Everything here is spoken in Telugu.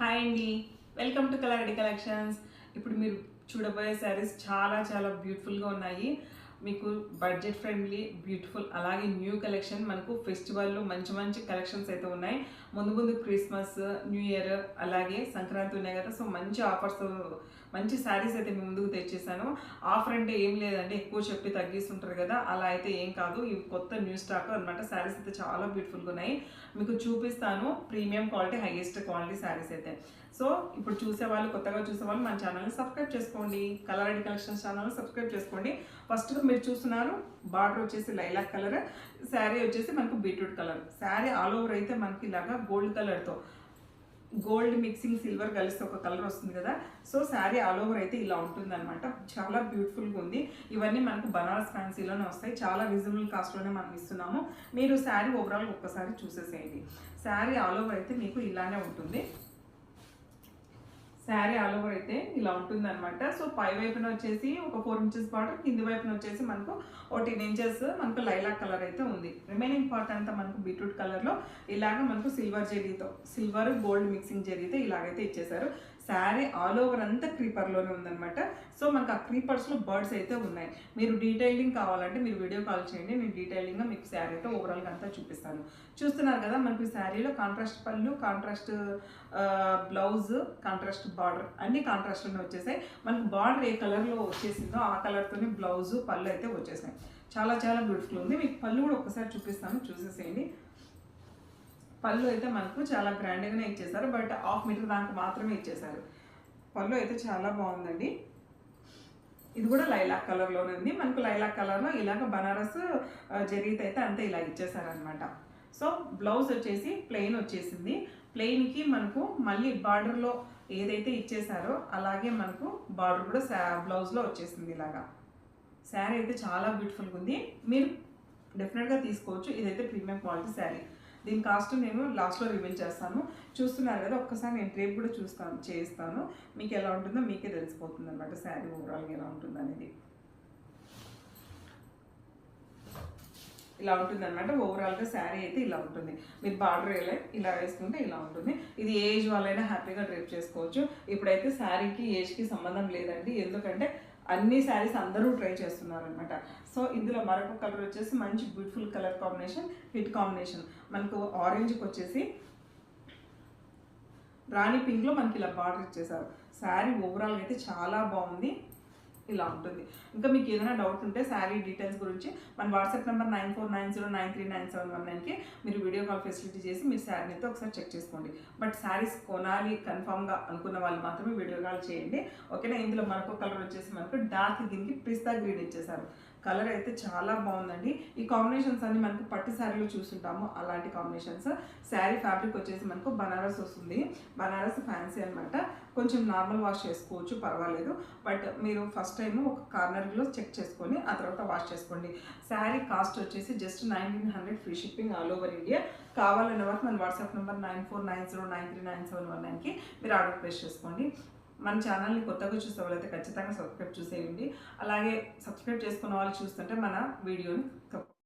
హాయ్ అండి, వెల్కమ్ టు కలర్ కలెక్షన్స్. ఇప్పుడు మీరు చూడబోయే శారీస్ చాలా చాలా బ్యూటిఫుల్గా ఉన్నాయి. మీకు బడ్జెట్ ఫ్రెండ్లీ, బ్యూటిఫుల్, అలాగే న్యూ కలెక్షన్. మనకు ఫెస్టివల్లో మంచి మంచి కలెక్షన్స్ అయితే ఉన్నాయి. ముందు ముందు క్రిస్మస్, న్యూ ఇయర్, అలాగే సంక్రాంతి ఉన్నాయి కదా. సో మంచి ఆఫర్స్, మంచి శారీస్ అయితే మీ ముందుకు తెచ్చేసాను. ఆఫర్ అంటే ఏం లేదండి, ఎక్కువ చెప్పి తగ్గిస్తుంటారు కదా, అలా అయితే ఏం కాదు. ఇవి కొత్త న్యూ స్టాక్ అనమాట. శారీస్ అయితే చాలా బ్యూటిఫుల్గా ఉన్నాయి. మీకు చూపిస్తాను. Premium quality, highest quality saris అయితే. సో ఇప్పుడు చూసేవాళ్ళు, కొత్తగా చూసేవాళ్ళు మన ఛానల్ని సబ్స్క్రైబ్ చేసుకోండి. కలర్ అండ్ కలెక్షన్స్ ఛానల్ని సబ్స్క్రైబ్ చేసుకోండి. ఫస్ట్గా మీరు చూస్తున్నారు బార్డర్ వచ్చేసి లైలాక్ కలర్, శారీ వచ్చేసి మనకు beetroot colour. Sari all over అయితే మనకి ఇలాగా గోల్డ్ కలర్తో, గోల్డ్ మిక్సింగ్ సిల్వర్ కలిసి ఒక కలర్ వస్తుంది కదా. సో శారీ ఆల్ ఓవర్ అయితే ఇలా ఉంటుంది అనమాట. చాలా బ్యూటిఫుల్గా ఉంది. ఇవన్నీ మనకు బనారస్ ఫ్యాన్సీలోనే వస్తాయి. చాలా రీజనబుల్ కాస్ట్లోనే మనం ఇస్తున్నాము. మీరు శారీ ఓవరాల్ ఒక్కసారి చూసేసేయండి. శారీ ఆల్ ఓవర్ అయితే మీకు ఇలానే ఉంటుంది. శారీ ఆల్ ఓవర్ అయితే ఇలా ఉంటుంది అనమాట. సో పై వైపున వచ్చేసి ఒక 4 ఇంచెస్ బార్డర్, కింది వైపున వచ్చేసి మనకు ఒక 10 ఇంచెస్ మనకు లైలాక్ కలర్ అయితే ఉంది. రిమైనింగ్ పార్ట్ అంతా మనకు బీట్రూట్ కలర్లో ఇలాగ మనకు సిల్వర్ జరీతో, సిల్వర్ గోల్డ్ మిక్సింగ్ జరీతో ఇలాగైతే ఇచ్చేసారు. శారీ ఆల్ ఓవర్ అంతా క్రీపర్లోనే ఉందన్నమాట. సో మనకు ఆ క్రీపర్స్లో బర్డ్స్ అయితే ఉన్నాయి. మీరు డీటెయిలింగ్ కావాలంటే మీరు వీడియో కాల్ చేయండి, నేను డీటెయిలింగ్గా మీకు శారీ అయితే ఓవరాల్గా అంతా చూపిస్తాను. చూస్తున్నారు కదా, మనకి శారీలో కాంట్రాస్ట్ పళ్ళు, కాంట్రాస్ట్ బ్లౌజ్, కాంట్రాస్ట్ బార్డర్ అన్ని కాంట్రాస్ట్లోనే వచ్చేసాయి. మనకు బార్డర్ ఏ కలర్లో వచ్చేసిందో ఆ కలర్తోనే బ్లౌజ్, పళ్ళు అయితే వచ్చేసాయి. చాలా చాలా బ్యూటిఫుల్ ఉంది. మీకు పళ్ళు కూడా ఒకసారి చూపిస్తాను, చూసేసేయండి. పళ్ళు అయితే మనకు చాలా గ్రాండ్గానే ఇచ్చేసారు, బట్ 1/2 మీటర్ దానికి మాత్రమే ఇచ్చేసారు. పళ్ళు అయితే చాలా బాగుందండి. ఇది కూడా లైలాక్ కలర్లోనే ఉంది. మనకు లైలాక్ కలర్లో ఇలాగ బనారస్ జరీతో అయితే అంతే ఇలా ఇచ్చేసారనమాట. సో బ్లౌజ్ వచ్చేసి ప్లెయిన్ వచ్చేసింది. ప్లెయిన్కి మనకు మళ్ళీ బార్డర్లో ఏదైతే ఇచ్చేసారో అలాగే మనకు బార్డర్ కూడా బ్లౌజ్లో వచ్చేసింది ఇలాగా. శారీ అయితే చాలా బ్యూటిఫుల్గా ఉంది. మీరు డెఫినెట్గా తీసుకోవచ్చు. ఇదైతే ప్రీమియం క్వాలిటీ శారీ. దీని కాస్ట్ నేను లాస్ట్లో రివీల్ చేస్తాను. చూస్తున్నారు కదా, ఒక్కసారి నేను రేపు కూడా చేస్తాను. మీకు ఎలా ఉంటుందో మీకే తెలిసిపోతుంది అనమాట, శారీ ఓవరాల్గా ఎలా ఉంటుంది అనేది. ఇలా ఉంటుంది అనమాట. ఓవరాల్గా శారీ అయితే ఇలా ఉంటుంది. మీరు బార్డర్ ఇలా వేసుకుంటే ఇలా ఉంటుంది. ఇది ఏజ్ వాళ్ళైనా హ్యాపీగా డ్రేప్ చేసుకోవచ్చు. ఇప్పుడైతే శారీకి ఏజ్కి సంబంధం లేదండి, ఎందుకంటే అన్ని శారీస్ అందరూ ట్రై చేస్తున్నారు అనమాట. సో ఇందులో మరొక కలర్ వచ్చేసి మంచి beautiful colour combination, hit combination. మనకు ఆరెంజ్కి వచ్చేసి రాణి పింక్లో మనకి ఇలా బార్డర్ ఇచ్చేసారు. శారీ ఓవరాల్గా అయితే చాలా బాగుంది. ఇలా ఉంటుంది. ఇంకా మీకు ఏదైనా డౌట్ ఉంటే శారీ డీటెయిల్స్ గురించి మన వాట్సాప్ నెంబర్ 9490939719కి మీరు వీడియో కాల్ ఫెసిలిటీ చేసి మీరు శారీని అయితే ఒకసారి చెక్ చేసుకోండి. బట్ శారీస్ కొనాలి కన్ఫామ్గా అనుకున్న వాళ్ళు మాత్రమే వీడియో కాల్ చేయండి, ఓకేనా. ఇందులో మరొక కలర్ వచ్చేసి మనకు డార్క్, దీనికి పిస్తా గ్రీన్ ఇచ్చేసారు. కలర్ అయితే చాలా బాగుందండి. ఈ కాంబినేషన్స్ అన్ని మనకు పట్టు శారీలో చూస్తుంటాము, అలాంటి కాంబినేషన్స్. శారీ ఫ్యాబ్రిక్ వచ్చేసి మనకు బనారస్ వస్తుంది. బనారస్ ఫ్యాన్సీ అనమాట. కొంచెం నార్మల్ వాష్ చేసుకోవచ్చు, పర్వాలేదు. బట్ మీరు ఫస్ట్ టైం ఒక కార్నర్లో చెక్ చేసుకొని ఆ తర్వాత వాష్ చేసుకోండి. శారీ కాస్ట్ వచ్చేసి just 1900, free shipping all over India. కావాలన్న వారికి మన వాట్సాప్ నెంబర్ 9490939719కి మీరు ఆర్డర్ ప్లేస్ చేసుకోండి. మన ఛానల్ని కొత్తగా చూసే వాళ్ళైతే ఖచ్చితంగా సబ్స్క్రైబ్ చేసేయండి. అలాగే సబ్స్క్రైబ్ చేసుకున్న వాళ్ళు చూస్తుంటే మన వీడియోని